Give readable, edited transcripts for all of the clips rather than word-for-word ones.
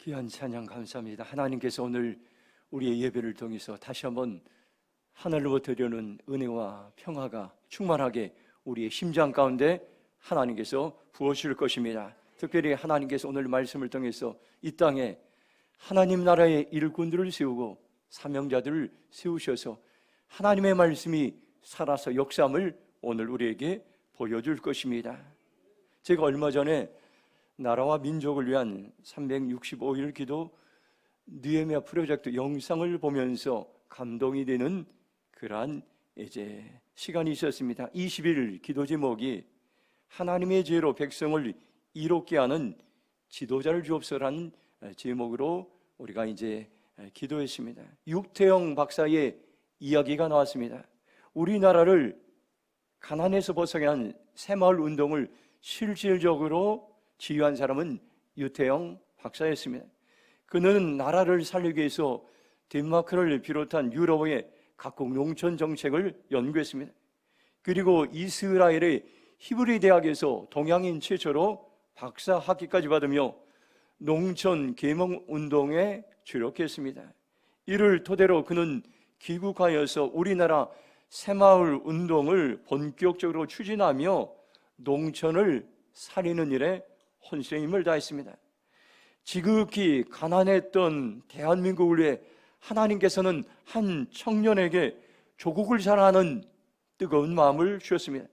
귀한 찬양 감사합니다. 하나님께서 오늘 우리의 예배를 통해서 다시 한번 하늘로부터 들여오는 은혜와 평화가 충만하게 우리의 심장 가운데 하나님께서 부어주실 것입니다. 특별히 하나님께서 오늘 말씀을 통해서 이 땅에 하나님 나라의 일꾼들을 세우고 사명자들을 세우셔서 하나님의 말씀이 살아서 역사함을 오늘 우리에게 보여줄 것입니다. 제가 얼마 전에 나라와 민족을 위한 365일 기도 느헤미야 프로젝트 영상을 보면서 감동이 되는 그러한 시간이 있었습니다. 20일 기도 제목이 하나님의 죄로 백성을 이롭게 하는 지도자를 주옵소서라는 제목으로 우리가 기도했습니다. 육태영 박사의 이야기가 나왔습니다. 우리나라를 가난에서 벗어나게 한 새마을 운동을 실질적으로 지휘한 사람은 유태영 박사였습니다. 그는 나라를 살리기 위해서 덴마크를 비롯한 유럽의 각국 농촌 정책을 연구했습니다. 그리고 이스라엘의 히브리 대학에서 동양인 최초로 박사 학위까지 받으며 농촌 계몽 운동에 주력했습니다. 이를 토대로 그는 귀국하여서 우리나라 새마을 운동을 본격적으로 추진하며 농촌을 살리는 일에 혼신의 힘을 다했습니다. 지극히 가난했던 대한민국을 위해 하나님께서는 한 청년에게 조국을 사랑하는 뜨거운 마음을 주셨습니다.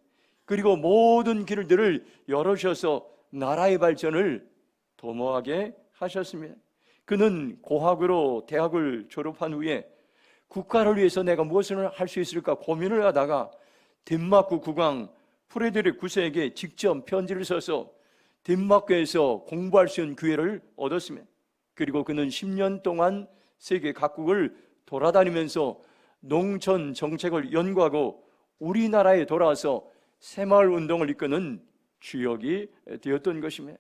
그리고 모든 길들을 열어주셔서 나라의 발전을 도모하게 하셨습니다. 그는 고학으로 대학을 졸업한 후에 국가를 위해서 내가 무엇을 할 수 있을까 고민을 하다가 덴마크 국왕 프레드릭 9세에게 직접 편지를 써서 덴마크에서 공부할 수 있는 기회를 얻었습니다. 그리고 그는 10년 동안 세계 각국을 돌아다니면서 농촌 정책을 연구하고 우리나라에 돌아와서 새마을 운동을 이끄는 주역이 되었던 것입니다.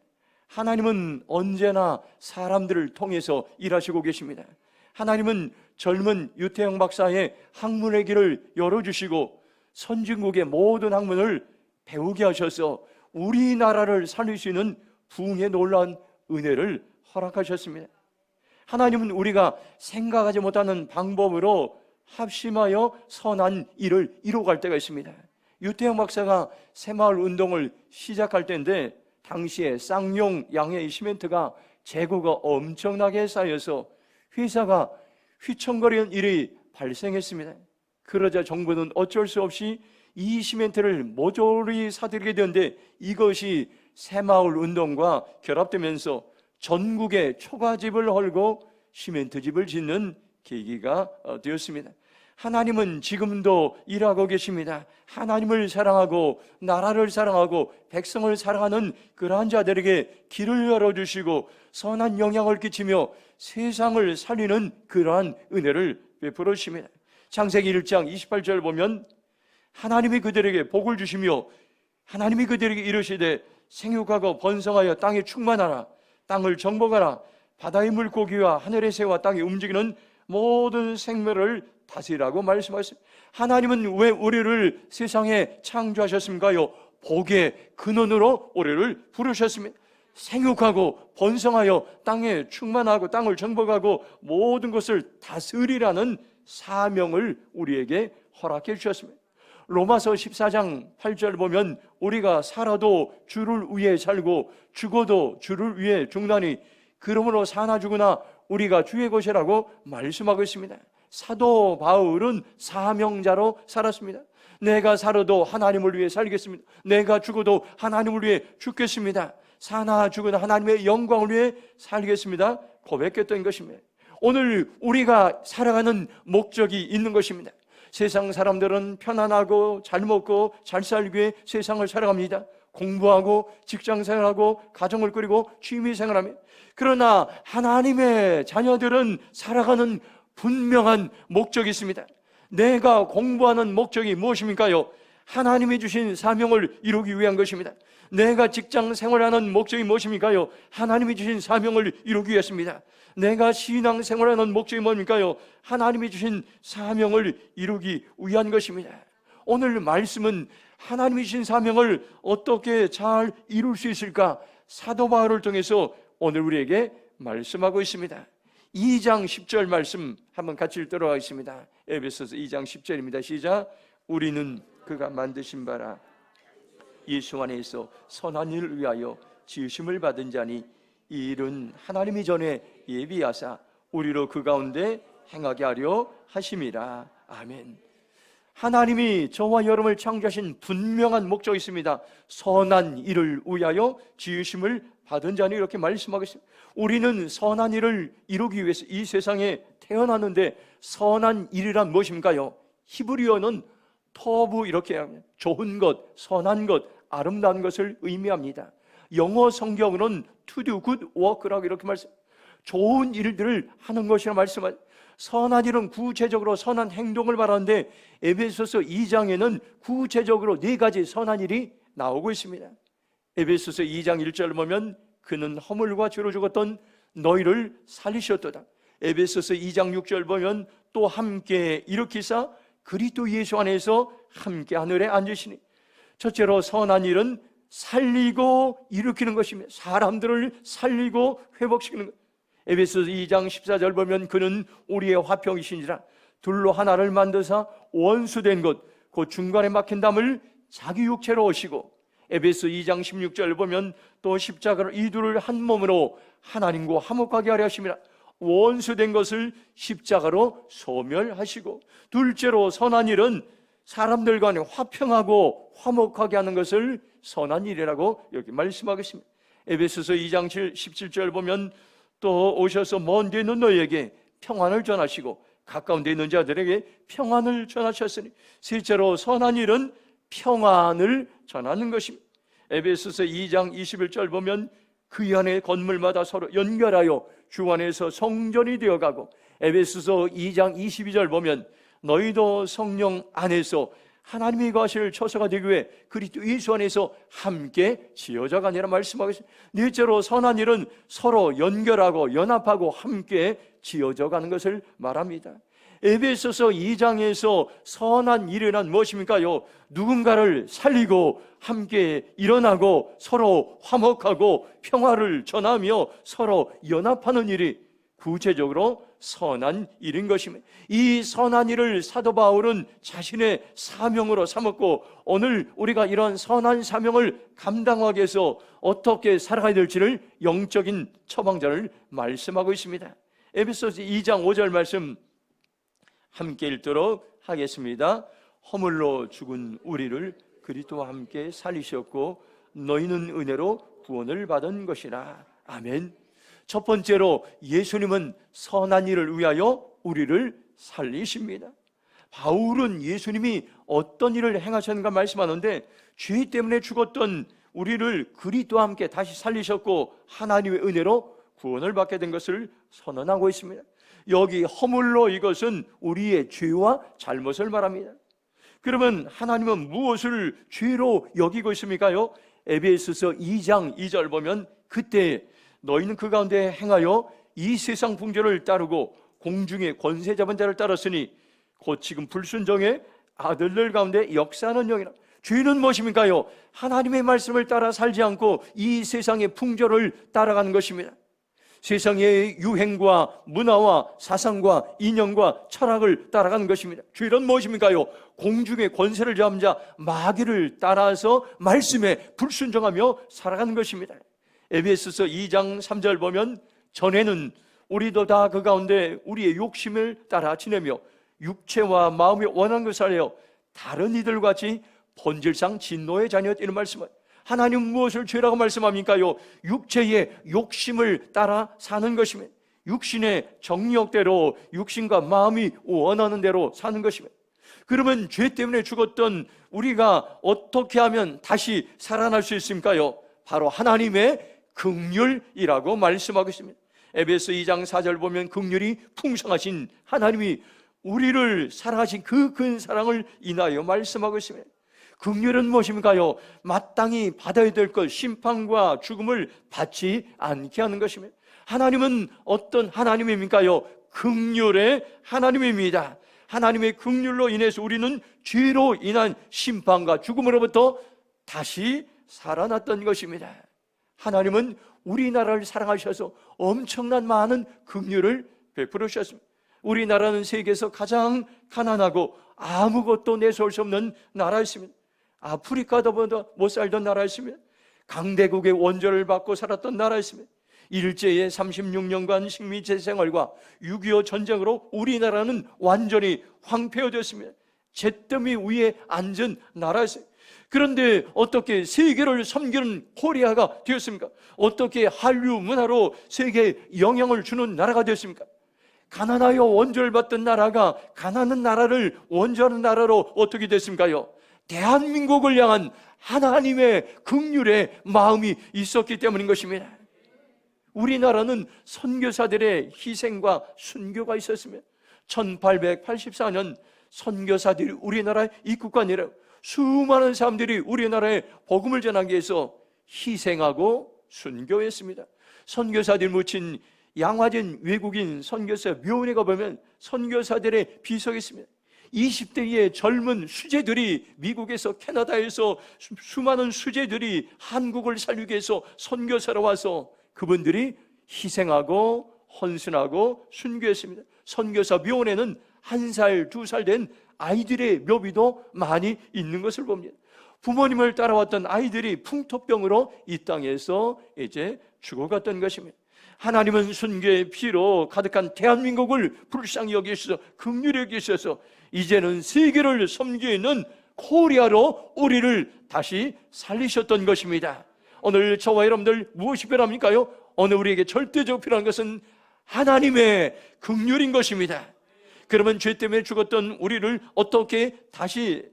하나님은 언제나 사람들을 통해서 일하시고 계십니다. 하나님은 젊은 유태영 박사의 학문의 길을 열어주시고 선진국의 모든 학문을 배우게 하셔서 우리나라를 살릴 수 있는 부흥의 놀라운 은혜를 허락하셨습니다. 하나님은 우리가 생각하지 못하는 방법으로 합심하여 선한 일을 이루어갈 때가 있습니다. 유태영 박사가 새마을 운동을 시작할 때인데 당시에 쌍용 양의 시멘트가 재고가 엄청나게 쌓여서 회사가 휘청거리는 일이 발생했습니다. 그러자 정부는 어쩔 수 없이 이 시멘트를 모조리 사들이게 되는데 이것이 새마을 운동과 결합되면서 전국에 초가집을 헐고 시멘트집을 짓는 계기가 되었습니다. 하나님은 지금도 일하고 계십니다. 하나님을 사랑하고 나라를 사랑하고 백성을 사랑하는 그러한 자들에게 길을 열어주시고 선한 영향을 끼치며 세상을 살리는 그러한 은혜를 베풀어 주십니다. 창세기 1장 28절 보면 하나님이 그들에게 복을 주시며 하나님이 그들에게 이르시되 생육하고 번성하여 땅에 충만하라. 땅을 정복하라. 바다의 물고기와 하늘의 새와 땅에 움직이는 모든 생물을 다스리라고 말씀하셨습니다. 하나님은 왜 우리를 세상에 창조하셨습니까요? 복의 근원으로 우리를 부르셨습니다. 생육하고 번성하여 땅에 충만하고 땅을 정복하고 모든 것을 다스리라는 사명을 우리에게 허락해 주셨습니다. 로마서 14장 8절 보면 우리가 살아도 주를 위해 살고 죽어도 주를 위해 죽나니 그러므로 사나 죽으나 우리가 주의 것이라고 말씀하고 있습니다. 사도 바울은 사명자로 살았습니다. 내가 살아도 하나님을 위해 살겠습니다. 내가 죽어도 하나님을 위해 죽겠습니다. 사나 죽으나 하나님의 영광을 위해 살겠습니다. 고백했던 것입니다. 오늘 우리가 살아가는 목적이 있는 것입니다. 세상 사람들은 편안하고 잘 먹고 잘 살기 위해 세상을 살아갑니다. 공부하고 직장생활하고 가정을 꾸리고 취미생활합니다. 그러나 하나님의 자녀들은 살아가는 분명한 목적이 있습니다. 내가 공부하는 목적이 무엇입니까요? 하나님이 주신 사명을 이루기 위한 것입니다. 내가 직장 생활하는 목적이 무엇입니까요? 하나님이 주신 사명을 이루기 위해서입니다. 내가 신앙 생활하는 목적이 뭡니까요? 하나님이 주신 사명을 이루기 위한 것입니다. 오늘 말씀은 하나님이 주신 사명을 어떻게 잘 이룰 수 있을까? 사도 바울을 통해서 오늘 우리에게 말씀하고 있습니다. 2장 10절 말씀 한번 같이 읽도록 하겠습니다. 에베소서 2장 10절입니다. 시작. 우리는 그가 만드신 바라 예수 안에서 선한 일을 위하여 지으심을 받은 자니 이 일은 하나님이 전에 예비하사 우리로 그 가운데 행하게 하려 하심이라. 아멘. 하나님이 저와 여러분을 창조하신 분명한 목적이 있습니다. 선한 일을 위하여 지으심을 받은 자니 이렇게 말씀하고 있습니다. 우리는 선한 일을 이루기 위해서 이 세상에 태어났는데 선한 일이란 무엇인가요? 히브리어는 터부 이렇게 합니다. 좋은 것, 선한 것, 아름다운 것을 의미합니다. 영어 성경으로는 to do good work라고 이렇게 말씀합니다. 좋은 일들을 하는 것이라 말씀합니다. 선한 일은 구체적으로 선한 행동을 말하는데 에베소서 2장에는 구체적으로 4가지 선한 일이 나오고 있습니다. 에베소서 2장 1절 보면 그는 허물과 죄로 죽었던 너희를 살리셨도다. 에베소서 2장 6절 보면 또 함께 일으키사 그리스도 예수 안에서 함께 하늘에 앉으시니. 첫째로 선한 일은 살리고 일으키는 것입니다. 사람들을 살리고 회복시키는 것. 에베소서 2장 14절 보면 그는 우리의 화평이시니라. 둘로 하나를 만드사 원수된 것 그 중간에 막힌 담을 자기 육체로 오시고. 에베소 2장 16절 보면 또 십자가로 이 둘을 한 몸으로 하나님과 화목하게 하려 하심이라. 원수된 것을 십자가로 소멸하시고. 둘째로 선한 일은 사람들 간에 화평하고 화목하게 하는 것을 선한 일이라고 여기 말씀하겠습니다. 에베소서 2장 17절 보면 또 오셔서 먼 데 있는 너희에게 평안을 전하시고 가까운 데 있는 자들에게 평안을 전하셨으니. 셋째로 선한 일은 평안을 전하는 것입니다. 에베소서 2장 21절 보면 그 안에 건물마다 서로 연결하여 주 안에서 성전이 되어가고. 에베소서 2장 22절 보면 너희도 성령 안에서 하나님이 거하실 처소가 되기 위해 그리스도 예수 안에서 함께 지어져 가니라 말씀하겠습니다. 넷째로 선한 일은 서로 연결하고 연합하고 함께 지어져 가는 것을 말합니다. 에베소서 2장에서 선한 일이란 무엇입니까요? 누군가를 살리고 함께 일어나고 서로 화목하고 평화를 전하며 서로 연합하는 일이 구체적으로 선한 일인 것입니다. 이 선한 일을 사도 바울은 자신의 사명으로 삼았고 오늘 우리가 이러한 선한 사명을 감당하기 위해서 어떻게 살아가야 될지를 영적인 처방전을 말씀하고 있습니다. 에베소서 2장 5절 말씀 함께 읽도록 하겠습니다. 허물로 죽은 우리를 그리스도와 함께 살리셨고 너희는 은혜로 구원을 받은 것이라. 아멘. 첫 번째로 예수님은 선한 일을 위하여 우리를 살리십니다. 바울은 예수님이 어떤 일을 행하셨는가 말씀하는데 죄 때문에 죽었던 우리를 그리스도와 함께 다시 살리셨고 하나님의 은혜로 구원을 받게 된 것을 선언하고 있습니다. 여기 허물로 이것은 우리의 죄와 잘못을 말합니다. 그러면 하나님은 무엇을 죄로 여기고 있습니까요? 에베소서 2장 2절 보면 그때 너희는 그 가운데 행하여 이 세상 풍조를 따르고 공중의 권세 잡은 자를 따랐으니 곧 지금 불순종의 아들들 가운데 역사하는 영이라. 죄는 무엇입니까요? 하나님의 말씀을 따라 살지 않고 이 세상의 풍조를 따라가는 것입니다. 세상의 유행과 문화와 사상과 이념과 철학을 따라가는 것입니다. 죄는 무엇입니까요? 공중의 권세를 잡은 자 마귀를 따라서 말씀에 불순종하며 살아가는 것입니다. 에베소서 2장 3절 보면 전에는 우리도 다 그 가운데 우리의 욕심을 따라 지내며 육체와 마음이 원하는 것을 하여 다른 이들과 같이 본질상 진노의 자녀였다 이런 말씀을. 하나님 무엇을 죄라고 말씀합니까요? 육체의 욕심을 따라 사는 것입니다. 육신의 정욕대로 육신과 마음이 원하는 대로 사는 것입니다. 그러면 죄 때문에 죽었던 우리가 어떻게 하면 다시 살아날 수 있습니까요? 바로 하나님의 긍휼이라고 말씀하고 있습니다. 에베소 2장 4절 보면 긍휼이 풍성하신 하나님이 우리를 사랑하신 그 큰 사랑을 인하여 말씀하고 있습니다. 긍휼은 무엇입니까요? 마땅히 받아야 될 것, 심판과 죽음을 받지 않게 하는 것입니다. 하나님은 어떤 하나님입니까요? 긍휼의 하나님입니다. 하나님의 긍휼로 인해서 우리는 죄로 인한 심판과 죽음으로부터 다시 살아났던 것입니다. 하나님은 우리나라를 사랑하셔서 엄청난 많은 긍휼을 베풀으셨습니다. 우리나라는 세계에서 가장 가난하고 아무것도 내세울 수 없는 나라였습니다. 아프리카보다 못 살던 나라였습니다. 강대국의 원조를 받고 살았던 나라였습니다. 일제의 36년간 식민지 생활과 6.25 전쟁으로 우리나라는 완전히 황폐화되었습니다. 잿더미 위에 앉은 나라였어요. 그런데 어떻게 세계를 섬기는 코리아가 되었습니까? 어떻게 한류 문화로 세계에 영향을 주는 나라가 되었습니까? 가난하여 원조를 받던 나라가 가난한 나라를 원조하는 나라로 어떻게 됐습니까요? 대한민국을 향한 하나님의 긍휼의 마음이 있었기 때문인 것입니다. 우리나라는 선교사들의 희생과 순교가 있었으며 1884년 선교사들이 우리나라에 입국한 이래 수많은 사람들이 우리나라에 복음을 전하기 위해서 희생하고 순교했습니다. 선교사들이 묻힌 양화진 외국인 선교사 묘원에 가보면 선교사들의 비석이 있습니다. 20대의 젊은 수재들이 미국에서 캐나다에서 수많은 수재들이 한국을 살리기 위해서 선교사로 와서 그분들이 희생하고 헌신하고 순교했습니다. 선교사 묘원에는 1살, 2살 된 아이들의 묘비도 많이 있는 것을 봅니다. 부모님을 따라왔던 아이들이 풍토병으로 이 땅에서 이제 죽어갔던 것입니다. 하나님은 순교의 피로 가득한 대한민국을 불쌍히 여기셔서 긍휼히 여기셔서 이제는 세계를 섬기는 코리아로 우리를 다시 살리셨던 것입니다. 오늘 저와 여러분들 무엇이 필요합니까요? 오늘 우리에게 절대적으로 필요한 것은 하나님의 긍휼인 것입니다. 그러면 죄 때문에 죽었던 우리를 어떻게 다시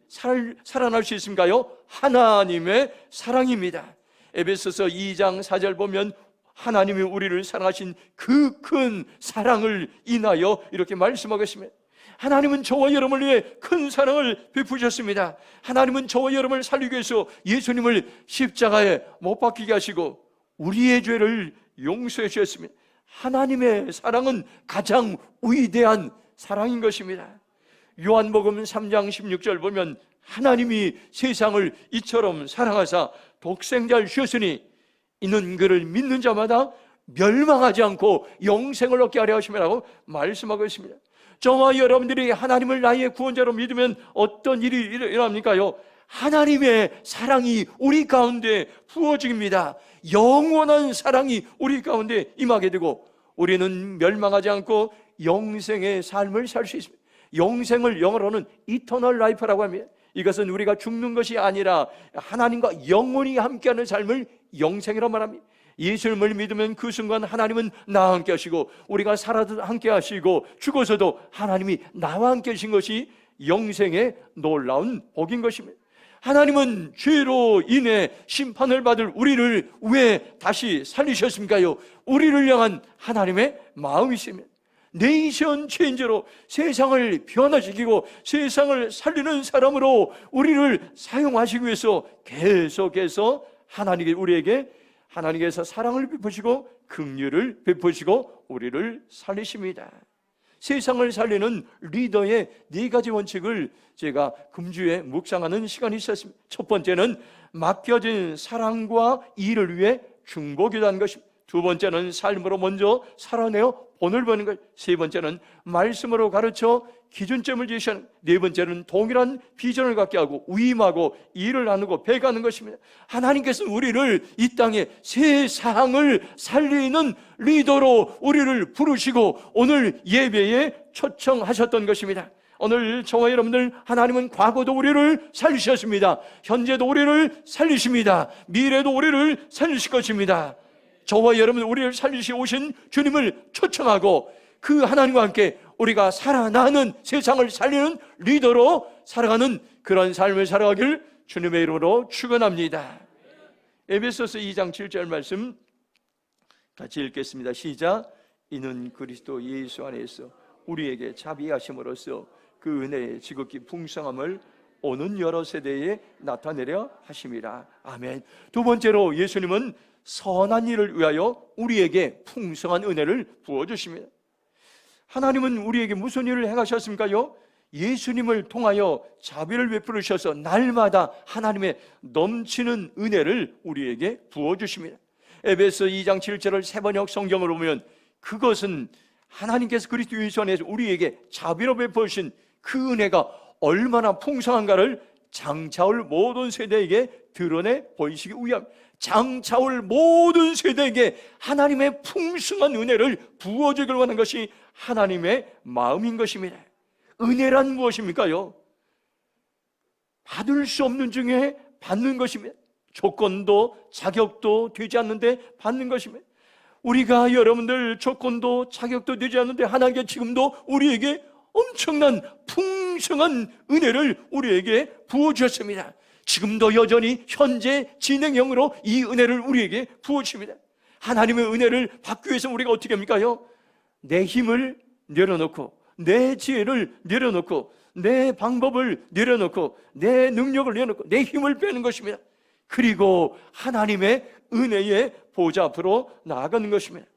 살아날 수 있습니까요? 하나님의 사랑입니다. 에베소서 2장 4절 보면 하나님이 우리를 사랑하신 그 큰 사랑을 인하여 이렇게 말씀하고 있습니다. 하나님은 저와 여러분을 위해 큰 사랑을 베푸셨습니다. 하나님은 저와 여러분을 살리기 위해서 예수님을 십자가에 못 박히게 하시고 우리의 죄를 용서해 주셨습니다. 하나님의 사랑은 가장 위대한 사랑인 것입니다. 요한복음 3장 16절 보면 하나님이 세상을 이처럼 사랑하사 독생자를 주셨으니 이는 그를 믿는 자마다 멸망하지 않고 영생을 얻게 하려 하심이라고 말씀하고 있습니다. 저와 여러분들이 하나님을 나의 구원자로 믿으면 어떤 일이 일어납니까요? 하나님의 사랑이 우리 가운데 부어집니다. 영원한 사랑이 우리 가운데 임하게 되고 우리는 멸망하지 않고 영생의 삶을 살 수 있습니다. 영생을 영어로는 이터널 라이프라고 합니다. 이것은 우리가 죽는 것이 아니라 하나님과 영원히 함께하는 삶을 영생이라고 말합니다. 예수님을 믿으면 그 순간 하나님은 나와 함께 하시고 우리가 살아도 함께 하시고 죽어서도 하나님이 나와 함께 하신 것이 영생의 놀라운 복인 것입니다. 하나님은 죄로 인해 심판을 받을 우리를 왜 다시 살리셨습니까요? 우리를 향한 하나님의 마음이십니다. 네이션 체인저로 세상을 변화시키고 세상을 살리는 사람으로 우리를 사용하시기 위해서 계속해서 하나님이 우리에게 하나님께서 사랑을 베푸시고 긍휼을 베푸시고 우리를 살리십니다. 세상을 살리는 리더의 4가지 원칙을 제가 금주에 묵상하는 시간이 있었습니다. 첫 번째는 맡겨진 사랑과 일을 위해 중보기도하는 것입니다. 두 번째는 삶으로 먼저 살아내어 본을 보는 것. 세 번째는 말씀으로 가르쳐 기준점을 제시하는. 네 번째는 동일한 비전을 갖게 하고 위임하고 일을 나누고 배가는 것입니다. 하나님께서는 우리를 이 땅에 세상을 살리는 리더로 우리를 부르시고 오늘 예배에 초청하셨던 것입니다. 오늘 저와 여러분들 하나님은 과거도 우리를 살리셨습니다. 현재도 우리를 살리십니다. 미래도 우리를 살리실 것입니다. 저와 여러분 우리를 살리시고 오신 주님을 초청하고 그 하나님과 함께 우리가 살아나는 세상을 살리는 리더로 살아가는 그런 삶을 살아가길 주님의 이름으로 축원합니다. 에베소서 2장 7절 말씀 같이 읽겠습니다. 시작. 이는 그리스도 예수 안에서 우리에게 자비하심으로써 그 은혜의 지극히 풍성함을 오는 여러 세대에 나타내려 하심이라. 아멘. 두 번째로 예수님은 선한 일을 위하여 우리에게 풍성한 은혜를 부어주십니다. 하나님은 우리에게 무슨 일을 행하셨습니까요? 예수님을 통하여 자비를 베풀으셔서 날마다 하나님의 넘치는 은혜를 우리에게 부어주십니다. 에베소 2장 7절을 세번역 성경으로 보면 그것은 하나님께서 그리스도 예수 안에서 우리에게 자비로 베푸신 그 은혜가 얼마나 풍성한가를 장차올 모든 세대에게 드러내 보이시기 위함, 장차올 모든 세대에게 하나님의 풍성한 은혜를 부어주길 원하는 것이 하나님의 마음인 것입니다. 은혜란 무엇입니까요? 받을 수 없는 중에 받는 것입니다. 조건도 자격도 되지 않는데 받는 것입니다. 우리가 여러분들 조건도 자격도 되지 않는데 하나님께 지금도 우리에게 엄청난 풍성한 은혜를 우리에게 부어주셨습니다. 지금도 여전히 현재 진행형으로 이 은혜를 우리에게 부어주십니다. 하나님의 은혜를 받기 위해서 우리가 어떻게 합니까요? 내 힘을 내려놓고, 내 지혜를 내려놓고, 내 방법을 내려놓고, 내 능력을 내려놓고, 내 힘을 빼는 것입니다. 그리고 하나님의 은혜의 보좌 앞으로 나아가는 것입니다.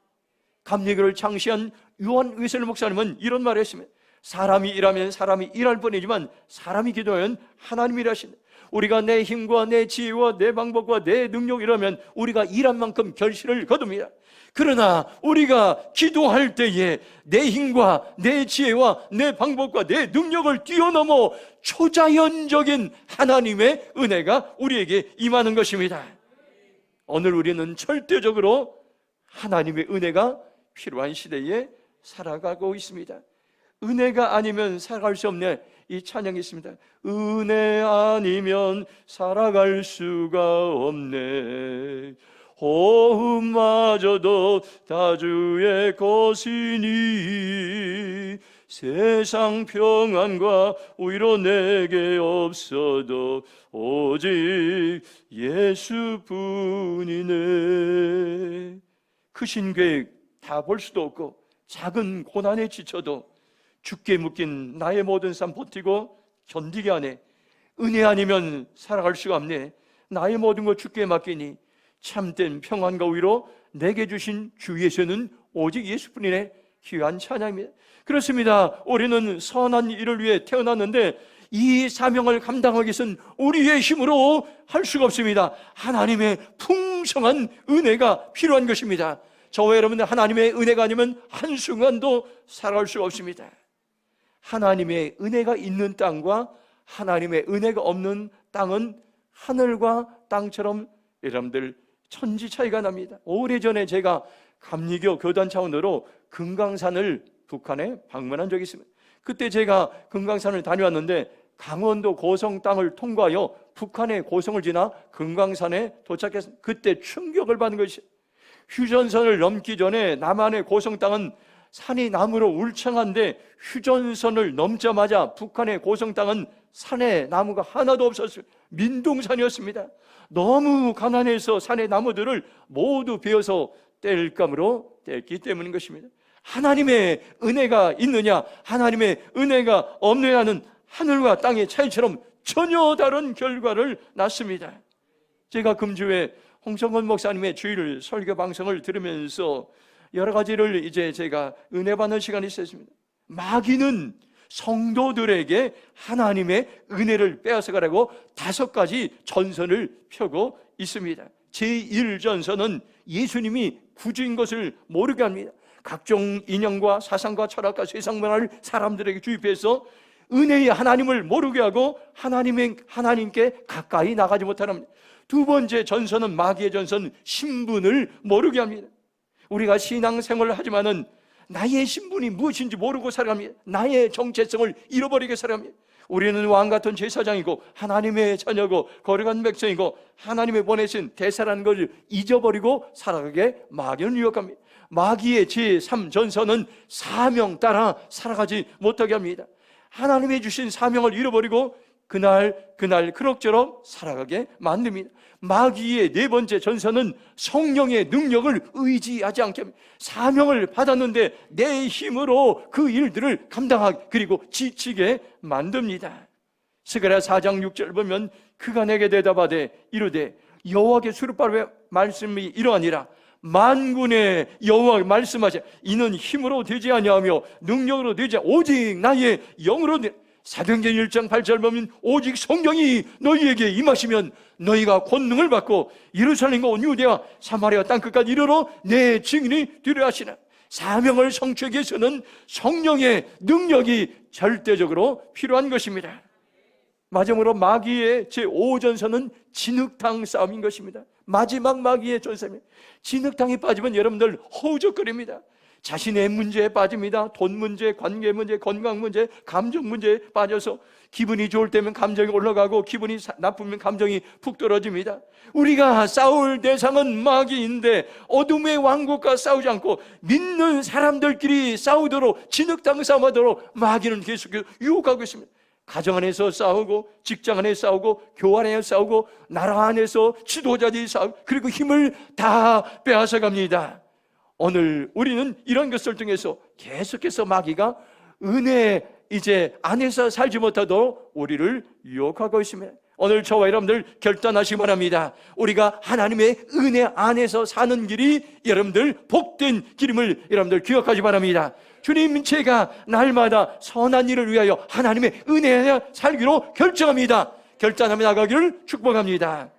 감리교를 창시한 요한 웨슬리 목사님은 이런 말을 했습니다. 사람이 일하면 사람이 일할 뿐이지만 사람이 기도하면 하나님이 일하신다. 우리가 내 힘과 내 지혜와 내 방법과 내 능력이라면 우리가 일한 만큼 결실을 거둡니다. 그러나 우리가 기도할 때에 내 힘과 내 지혜와 내 방법과 내 능력을 뛰어넘어 초자연적인 하나님의 은혜가 우리에게 임하는 것입니다. 오늘 우리는 절대적으로 하나님의 은혜가 필요한 시대에 살아가고 있습니다. 은혜가 아니면 살아갈 수 없네. 이 찬양이 있습니다. 은혜 아니면 살아갈 수가 없네. 호흡마저도 다 주의 것이니 세상 평안과 위로 내게 없어도 오직 예수뿐이네. 크신 계획 다 볼 수도 없고 작은 고난에 지쳐도 죽게 묶인 나의 모든 삶 버티고 견디게 하네. 은혜 아니면 살아갈 수가 없네. 나의 모든 것 죽게 맡기니 참된 평안과 위로 내게 주신 주 예수는 오직 예수뿐이네. 귀한 찬양입니다. 그렇습니다. 우리는 선한 일을 위해 태어났는데 이 사명을 감당하기 위해서는 우리의 힘으로 할 수가 없습니다. 하나님의 풍성한 은혜가 필요한 것입니다. 저와 여러분들 하나님의 은혜가 아니면 한순간도 살아갈 수가 없습니다. 하나님의 은혜가 있는 땅과 하나님의 은혜가 없는 땅은 하늘과 땅처럼 여러분들 천지 차이가 납니다. 오래전에 제가 감리교 교단 차원으로 금강산을 북한에 방문한 적이 있습니다. 그때 제가 금강산을 다녀왔는데 강원도 고성 땅을 통과하여 북한의 고성을 지나 금강산에 도착했습니다. 그때 충격을 받은 것이, 휴전선을 넘기 전에 남한의 고성 땅은 산이 나무로 울창한데 휴전선을 넘자마자 북한의 고성 땅은 산에 나무가 하나도 없었어요. 민둥산이었습니다. 너무 가난해서 산의 나무들을 모두 베어서 뗄감으로 뗐기 때문인 것입니다. 하나님의 은혜가 있느냐, 하나님의 은혜가 없느냐는 하늘과 땅의 차이처럼 전혀 다른 결과를 낳습니다. 제가 금주에 홍성건 목사님의 주일 설교 방송을 들으면서 여러 가지를 이제 제가 은혜 받는 시간이 있었습니다. 마귀는 성도들에게 하나님의 은혜를 빼앗아가려고 5가지 전선을 펴고 있습니다. 제1전선은 예수님이 구주인 것을 모르게 합니다. 각종 인형과 사상과 철학과 세상 문화를 사람들에게 주입해서 은혜의 하나님을 모르게 하고 하나님께 가까이 나가지 못하는 겁니다. 2번째 전선은 마귀의 전선, 신분을 모르게 합니다. 우리가 신앙생활을 하지만은 나의 신분이 무엇인지 모르고 살아갑니다. 나의 정체성을 잃어버리게 살아갑니다. 우리는 왕같은 제사장이고 하나님의 자녀고 거룩한 백성이고 하나님의 보내신 대사라는 것을 잊어버리고 살아가게 마귀는 유혹합니다. 마귀의 제3전선은 사명 따라 살아가지 못하게 합니다. 하나님이 주신 사명을 잃어버리고 그날 그럭저럭 살아가게 만듭니다. 마귀의 4번째 전선은 성령의 능력을 의지하지 않게 합니다. 사명을 받았는데 내 힘으로 그 일들을 감당하게 그리고 지치게 만듭니다. 스가랴 4장 6절 보면 그가 내게 대답하되 이르되 여호와께 수르바벨의 말씀이 이러하니라. 만군의 여호와 말씀하시 이는 힘으로 되지 아니하며 능력으로 되지 오직 나의 영으로 되지. 사도행전 1장 8절 보면 오직 성령이 너희에게 임하시면 너희가 권능을 받고 예루살렘과 온 유대와 사마리아 땅끝까지 이르러 내 증인이 되려 하시나. 사명을 성취하기 위해서는 성령의 능력이 절대적으로 필요한 것입니다. 마지막으로 마귀의 제5전선은 진흙탕 싸움인 것입니다. 마지막 마귀의 전선입니다. 진흙탕에 빠지면 여러분들 허우적거립니다. 자신의 문제에 빠집니다. 돈 문제, 관계 문제, 건강 문제, 감정 문제에 빠져서 기분이 좋을 때면 감정이 올라가고 기분이 나쁘면 감정이 푹 떨어집니다. 우리가 싸울 대상은 마귀인데 어둠의 왕국과 싸우지 않고 믿는 사람들끼리 싸우도록, 진흙탕 싸움하도록 마귀는 계속해서 유혹하고 있습니다. 가정 안에서 싸우고, 직장 안에서 싸우고, 교회 안에서 싸우고, 나라 안에서 지도자들이 싸우고, 그리고 힘을 다 빼앗아 갑니다. 오늘 우리는 이런 것을 통해서 계속해서 마귀가 은혜 이제 안에서 살지 못하도록 우리를 유혹하고 있습니다. 오늘 저와 여러분들 결단하시기 바랍니다. 우리가 하나님의 은혜 안에서 사는 길이 여러분들 복된 길임을 여러분들 기억하시 바랍니다. 주님, 제가 날마다 선한 일을 위하여 하나님의 은혜에 살기로 결정합니다. 결단하며 나가기를 축복합니다.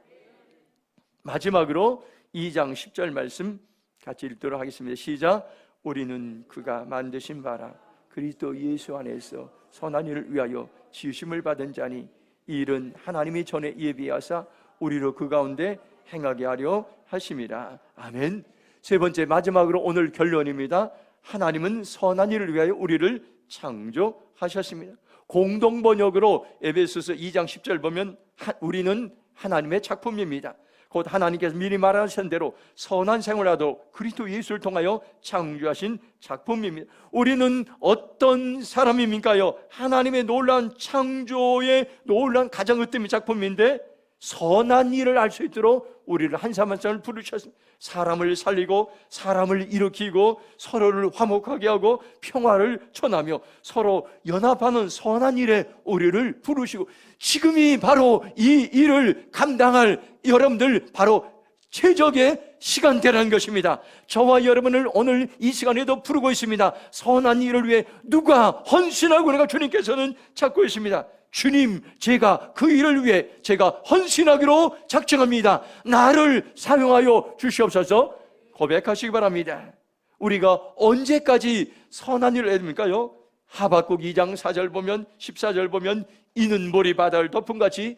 마지막으로 2장 10절 말씀 같이 읽도록 하겠습니다. 시작. 우리는 그가 만드신 바라 그리스도 예수 안에서 선한 일을 위하여 지으심을 받은 자니 이 일은 하나님이 전에 예비하사 우리로 그 가운데 행하게 하려 하심이라. 아멘. 세 번째, 마지막으로 오늘 결론입니다. 하나님은 선한 일을 위하여 우리를 창조하셨습니다. 공동번역으로 에베소서 2장 10절 보면 우리는 하나님의 작품입니다. 곧 하나님께서 미리 말하신 대로 선한 생활하도록 그리스도 예수를 통하여 창조하신 작품입니다. 우리는 어떤 사람입니까요? 하나님의 놀라운 창조의 놀라운 가장 으뜸의 작품인데 선한 일을 알 수 있도록 우리를 한 사람 한 사람을 부르셨습니다. 사람을 살리고 사람을 일으키고 서로를 화목하게 하고 평화를 전하며 서로 연합하는 선한 일에 우리를 부르시고 지금이 바로 이 일을 감당할 여러분들 바로 최적의 시간대라는 것입니다. 저와 여러분을 오늘 이 시간에도 부르고 있습니다. 선한 일을 위해 누가 헌신하고 내가 주님께서는 찾고 있습니다. 주님, 제가 그 일을 위해 제가 헌신하기로 작정합니다. 나를 사용하여 주시옵소서 고백하시기 바랍니다. 우리가 언제까지 선한 일을 해야 됩니까요? 하박국 2장 4절 보면 14절 보면 이는 물이 바다를 덮음같이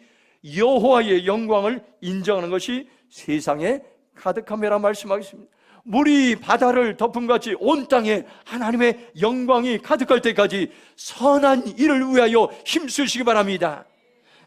여호와의 영광을 인정하는 것이 세상에 가득함이라 말씀하겠습니다. 물이 바다를 덮음같이 온 땅에 하나님의 영광이 가득할 때까지 선한 일을 위하여 힘쓰시기 바랍니다.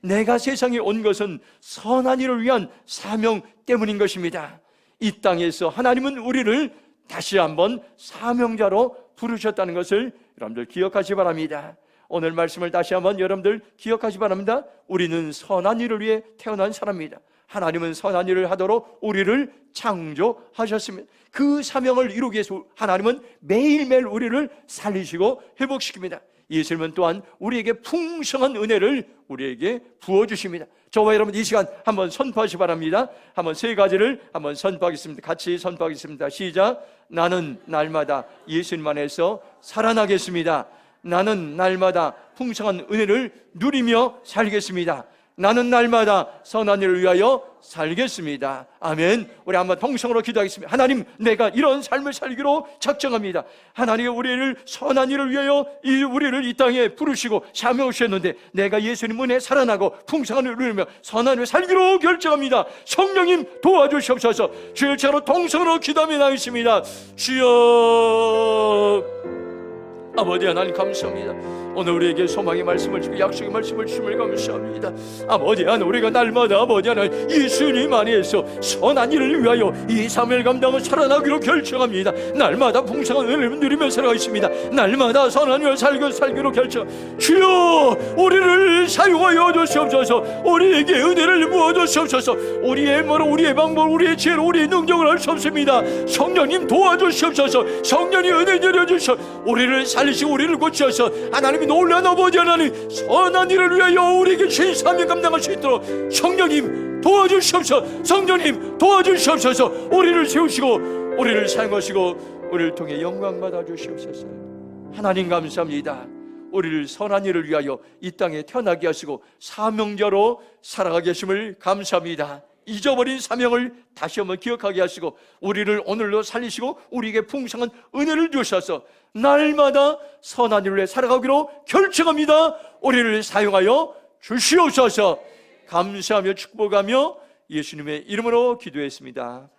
내가 세상에 온 것은 선한 일을 위한 사명 때문인 것입니다. 이 땅에서 하나님은 우리를 다시 한번 사명자로 부르셨다는 것을 여러분들 기억하시기 바랍니다. 오늘 말씀을 다시 한번 여러분들 기억하시기 바랍니다. 우리는 선한 일을 위해 태어난 사람입니다. 하나님은 선한 일을 하도록 우리를 창조하셨습니다. 그 사명을 이루기 위해서 하나님은 매일매일 우리를 살리시고 회복시킵니다. 예수님은 또한 우리에게 풍성한 은혜를 우리에게 부어주십니다. 저와 여러분 이 시간 한번 선포하시기 바랍니다. 한번 세 가지를 한번 선포하겠습니다. 같이 선포하겠습니다. 시작. 나는 날마다 예수님 안에서 살아나겠습니다. 나는 날마다 풍성한 은혜를 누리며 살겠습니다. 나는 날마다 선한 일을 위하여 살겠습니다. 아멘. 우리 한번 통성으로 기도하겠습니다. 하나님, 내가 이런 삶을 살기로 작정합니다. 하나님이 우리를 선한 일을 위하여 우리를 이 땅에 부르시고 사명을 주셨는데 내가 예수님 은혜에 살아나고 풍성한 일을 누리며 선한 일을 살기로 결정합니다. 성령님 도와주시옵소서. 주의 차로 통성으로 기도하며 나겠습니다. 주여, 아버지 하나님 감사합니다. 오늘 우리에게 소망의 말씀을 주고 약속의 말씀을 주심을 감사합니다. 아버지 하나님, 우리가 날마다 아버지 하나님 예수님 안에서 선한 일을 위하여 이 삶을 감당하고 살아나기로 결정합니다. 날마다 풍성한 은혜를 누리며 살아가겠습니다. 날마다 선한 일을 살기로 결정. 주여, 우리를 사용하여 주시옵소서. 우리에게 은혜를 부어 주시옵소서. 우리의 힘으로, 우리의 방법, 우리의 지혜로, 우리의 능력을 할 수 없습니다. 성령님 도와주시옵소서. 성령이 은혜 내려주셔 우리를 살리시고 우리를 고치셔서 하나님이 놀라운 아버지 하나님 선한 일을 위하여 우리에게 주신 사명 감당할 수 있도록 성령님 도와주시옵소서. 성령님 도와주시옵소서. 우리를 세우시고 우리를 사용하시고 우리를 통해 영광 받아 주시옵소서. 하나님 감사합니다. 우리를 선한 일을 위하여 이 땅에 태어나게 하시고 사명자로 살아가게 하심을 감사합니다. 잊어버린 사명을 다시 한번 기억하게 하시고 우리를 오늘로 살리시고 우리에게 풍성한 은혜를 주셔서 날마다 선한 일을 위해 살아가기로 결정합니다. 우리를 사용하여 주시옵소서. 감사하며 축복하며 예수님의 이름으로 기도했습니다.